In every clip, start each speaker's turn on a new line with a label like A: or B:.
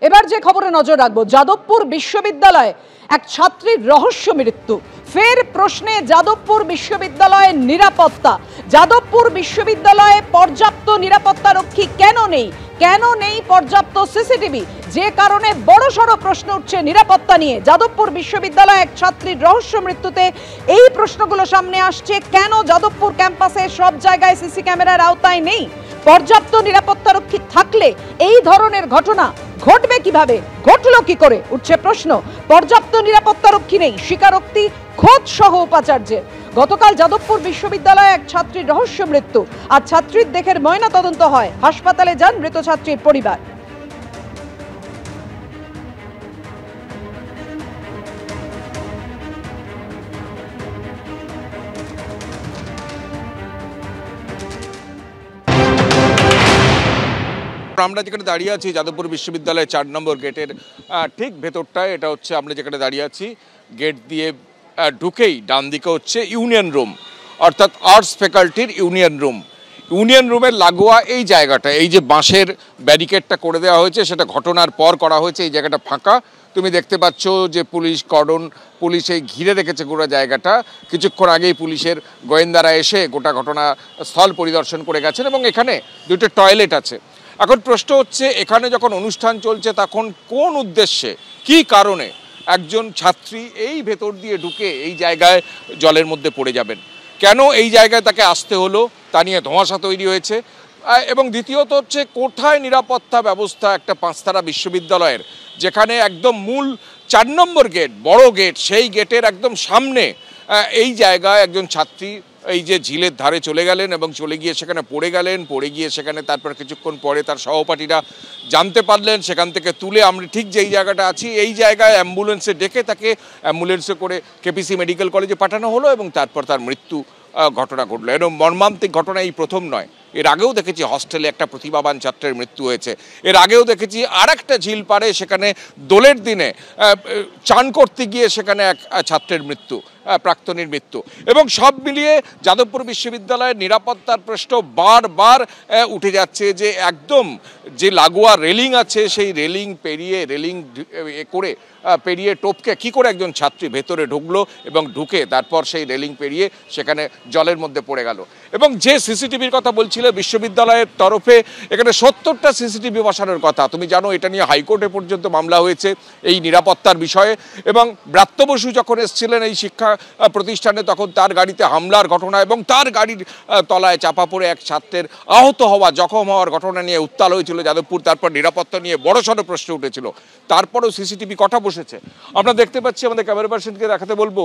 A: এবার যে খবরে নজর রাখবো, যাদবপুর বিশ্ববিদ্যালয়ে এক ছাত্রীর রহস্য মৃত্যু। ফের প্রশ্নে যাদবপুর বিশ্ববিদ্যালয়ের নিরাপত্তা। যাদবপুর বিশ্ববিদ্যালয়ে পর্যাপ্ত নিরাপত্তারক্ষী কেন নেই পর্যাপ্ত সিসিটিভি, যে কারণে বড়সড় প্রশ্ন উঠছে নিরাপত্তা নিয়ে। যাদবপুর বিশ্ববিদ্যালয়ে এক ছাত্রীর রহস্য মৃত্যুতে এই প্রশ্নগুলো সামনে আসছে। কেন যাদবপুর ক্যাম্পাসে সব জায়গায় সিসি ক্যামেরার আওতায় নেই? পর্যাপ্ত নিরাপত্তারক্ষী থাকলে এই ধরনের ঘটনা ঘটবে কিভাবে, ঘটলো কি করে, উঠছে প্রশ্ন। পর্যাপ্ত নিরাপত্তারক্ষী নেই, স্বীকারোক্তি খোদ সহ উপাচার্যের। গতকাল যাদবপুর বিশ্ববিদ্যালয়ে এক ছাত্রীর রহস্য মৃত্যু, আর ছাত্রীর দেহের ময়না তদন্ত হয়। হাসপাতালে যান মৃত ছাত্রীর পরিবার।
B: আমরা যেখানে দাঁড়িয়ে আছি যাদবপুর বিশ্ববিদ্যালয়ের 4 নম্বর গেটের ঠিক ভেতরটায়, এটা হচ্ছে আমরা যেখানে দাঁড়িয়ে আছি, গেট দিয়ে ঢুকেই ডান দিকে হচ্ছে ইউনিয়ন রুম, অর্থাৎ আর্টস ফ্যাকাল্টির ইউনিয়ন রুম। ইউনিয়ন রুমের লাগোয়া এই জায়গাটা, এই যে বাঁশের ব্যারিকেডটা করে দেওয়া হয়েছে, সেটা ঘটনার পর করা হয়েছে। এই জায়গাটা ফাঁকা, তুমি দেখতে পাচ্ছ যে পুলিশ এই ঘিরে রেখেছে গোটা জায়গাটা। কিছুক্ষণ আগেই পুলিশের গোয়েন্দারা এসে গোটা ঘটনাস্থল পরিদর্শন করে গেছেন এবং এখানে দুটো টয়লেট আছে। এখন প্রশ্ন হচ্ছে, এখানে যখন অনুষ্ঠান চলছে তখন কোন উদ্দেশ্যে, কি কারণে একজন ছাত্রী এই ভেতর দিয়ে ঢুকে এই জায়গায় জলের মধ্যে পড়ে যাবেন? কেন এই জায়গায় তাকে আসতে হলো, তা নিয়ে ধোঁয়াশা তৈরি হয়েছে। এবং দ্বিতীয়ত হচ্ছে, কোথায় নিরাপত্তা ব্যবস্থা একটা 5 তারা বিশ্ববিদ্যালয়ের, যেখানে একদম মূল 4 নম্বর গেট, বড় গেট, সেই গেটের একদম সামনে এই জায়গায় একজন ছাত্রী এই যে ঝিলের ধারে চলে গেলেন এবং চলে গিয়ে সেখানে পড়ে গিয়ে সেখানে তারপর কিছুক্ষণ পরে তার সহপাঠীরা জানতে পারলেন। সেখান থেকে তুলে আমরা ঠিক যেই জায়গাটা আছি, এই জায়গায় অ্যাম্বুলেন্সে ডেকে তাকে অ্যাম্বুলেন্সে করে কেপিসি মেডিকেল কলেজে পাঠানো হলো এবং তারপর তার মৃত্যু ঘটনা ঘটলো। এরকম মর্মান্তিক ঘটনা এই প্রথম নয়, এর আগেও দেখেছি হস্টেলে একটা প্রতিভাবান ছাত্রের মৃত্যু হয়েছে। এর আগেও দেখেছি আর একটা ঝিল পাড়ে সেখানে দোলের দিনে চান করতে গিয়ে সেখানে এক ছাত্রের মৃত্যু, প্রাক্তনীর মৃত্যু। এবং সব মিলিয়ে যাদবপুর বিশ্ববিদ্যালয়ের নিরাপত্তার প্রশ্ন বারবার উঠে যাচ্ছে যে একদম যে লাগোয়া রেলিং আছে, সেই রেলিং পেরিয়ে টপকে কী করে একজন ছাত্রী ভেতরে ঢুকলো এবং ঢুকে তারপর সেই রেলিং পেরিয়ে সেখানে জলের মধ্যে পড়ে গেল। এবং যে সিসিটিভির কথা বলছিল বিশ্ববিদ্যালয়ের তরফে, এখানে 70টা সিসিটিভি বসানোর কথা। তুমি জানো এটা নিয়ে হাইকোর্টে পর্যন্ত মামলা হয়েছে এই নিরাপত্তার বিষয়ে। এবং ব্রাত্য বসু যখন এসেছিলেন এই শিক্ষা প্রতিষ্ঠানে, তখন তার গাড়িতে হামলার ঘটনা এবং তার গাড়ির তলায় চাপা পড়ে এক ছাত্রের আহত হওয়া, জখম হওয়ার ঘটনা নিয়ে উত্তাল হয়েছিল যাদবপুর। তারপর নিরাপত্তা নিয়ে বড়সড় প্রশ্ন উঠেছিল। তারপরেও সিসিটিভি কটা বসেছে আমরা দেখতে পাচ্ছি। আমাদের ক্যামেরা পার্সনকে দেখাতে বলবো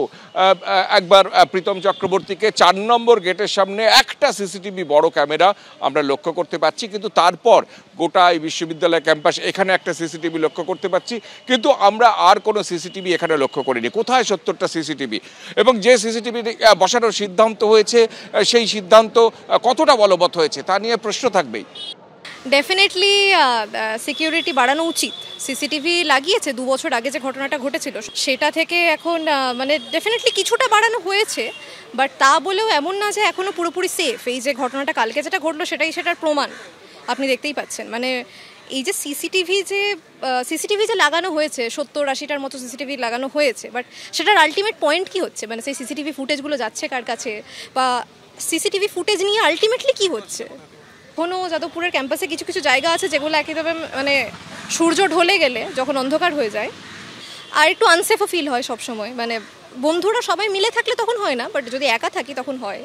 B: একবার প্রীতম চক্রবর্তীকে। 4 নম্বর গেটের সামনে একটা সিসিটিভি বড় ক্যামেরা আমরা লক্ষ্য করতে পাচ্ছি, কিন্তু তারপর গোটা এই বিশ্ববিদ্যালয় ক্যাম্পাস এখানে একটা সিসিটিভি লক্ষ্য করতে পাচ্ছি, কিন্তু আমরা আর কোনো সিসিটিভি এখানে লক্ষ্য করিনি। কোথায় 70টা সিসিটিভি? এবং যে সিসিটিভি বসানোর সিদ্ধান্ত হয়েছে, সেই সিদ্ধান্ত কতটা বলবৎ হয়েছে তা নিয়ে প্রশ্ন থাকবেই।
C: ডেফিনেটলি সিকিউরিটি বাড়ানো উচিত। সিসিটিভি লাগিয়েছে 2 বছর আগে যে ঘটনাটা ঘটেছিল, সেটা থেকে এখন মানে ডেফিনেটলি কিছুটা বাড়ানো হয়েছে, বাট তা বলেও এমন না যে এখনও পুরোপুরি সেফ। এই যে ঘটনাটা কালকে যেটা ঘটলো সেটার প্রমাণ আপনি দেখতেই পাচ্ছেন। মানে এই যে সিসিটিভি যে লাগানো হয়েছে, 70-80টার মতো সিসিটিভি লাগানো হয়েছে, বাট সেটার আলটিমেট পয়েন্ট কি হচ্ছে? মানে সেই সিসিটিভি ফুটেজগুলো যাচ্ছে কার কাছে, বা সিসিটিভি ফুটেজ নিয়ে আলটিমেটলি কি হচ্ছে? এখনও যাদবপুরের ক্যাম্পাসে কিছু কিছু জায়গা আছে যেগুলো একেবারে মানে সূর্য ঢলে গেলে যখন অন্ধকার হয়ে যায় আর একটু আনসেফও ফিল হয় সবসময়। মানে বন্ধুরা সবাই মিলে থাকলে তখন হয় না, বাট যদি একা থাকি তখন হয়।